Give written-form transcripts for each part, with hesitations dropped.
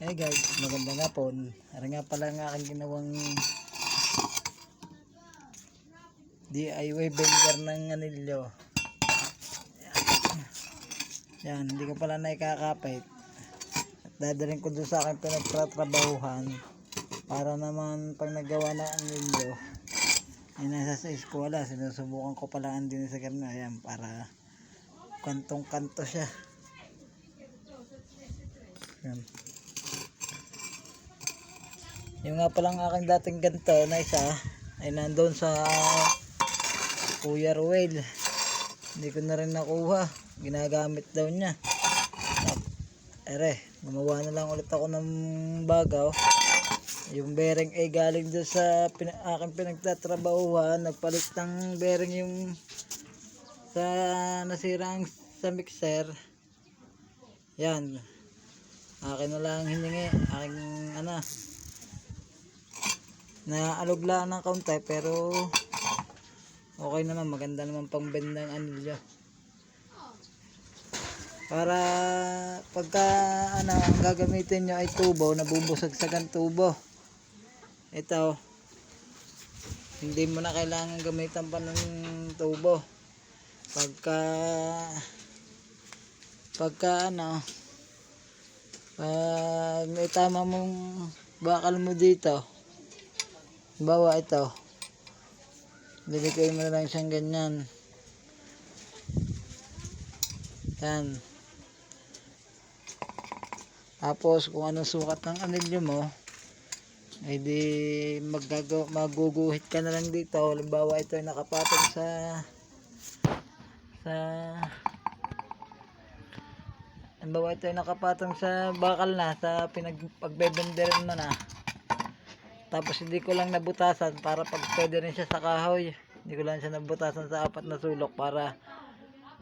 Hey guys, magandang hapon. Ara nga pala ang aking ginawang DIY blender ng anilyo. Yan, hindi ko pala naikakapit. At dadalhin ko doon sa aking pinagtatrabahuhan para naman pag nagawa na anilyo ay nasa sa eskwela. Sinusubukan ko pala ang din sa ganun. Ayan, para kantong kanto siya. Yan. Yung nga palang aking dating ganito na isa ay nandoon sa Kuya Ruel. Hindi ko na rin nakuha. Ginagamit daw niya. Ere, gumawa na lang ulit ako ng bagaw. Yung bearing ay galing doon sa aking pinagtatrabahuhan. Nagpalit ng bearing yung sa nasirang sa mixer. Yan. Akin na lang hiningi. Aking naaluglaan ng kaunti pero okay naman, maganda naman pang bendang anilyo. Para pagka ang gagamitin nyo ay tubo, nabubusagsagan tubo. Ito, hindi mo na kailangan gamitan pa ng tubo. Pag itama mong bakal mo dito, bawa ito, dilikay mo na lang siyang ganyan. Yan. Tapos kung anong sukat ng anilyo mo, ay di maguguhit ka na lang dito. Halimbawa ito ay nakapatong sa bakal na, sa pagbebenderin mo na. Tapos hindi ko lang nabutasan para pag pwede rin siya sa kahoy. Hindi ko lang siya nabutasan sa 4 na sulok para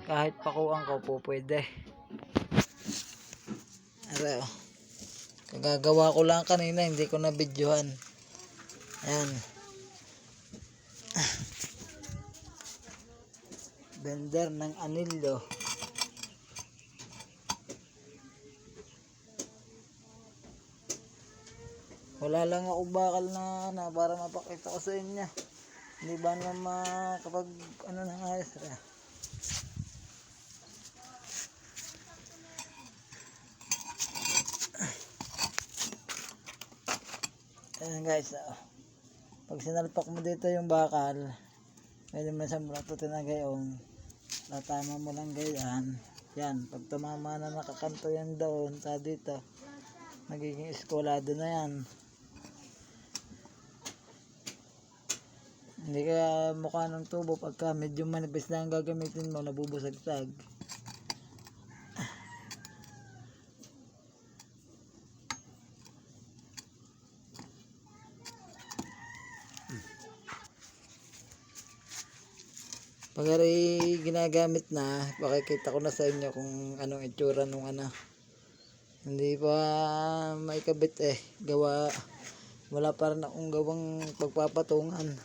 kahit pakuan ko po pwede. Ano, kagagawa ko lang kanina, hindi ko na videohan. Ayan. Blender ng anilyo. Wala lang ako bakal na para mapakita ko sa inyo. Hindi ba naman makapag nang ayos rin. Ayan guys, pag sinalpak mo dito yung bakal, pwede mo sa mulato tinagayon. Tatama mo lang ganyan. Yan, pag tumama na nakakanto yan doon sa dito, magiging eskwalado na yan. Hindi kaya mukha ng tubo pagka medyo manipis na ang gagamitin mo, nabubusagsag. Pag ginagamit na, pakikita ko na sa inyo kung anong itsura nung hindi pa maikabit gawa, wala pa rin akong gawang pagpapatungan.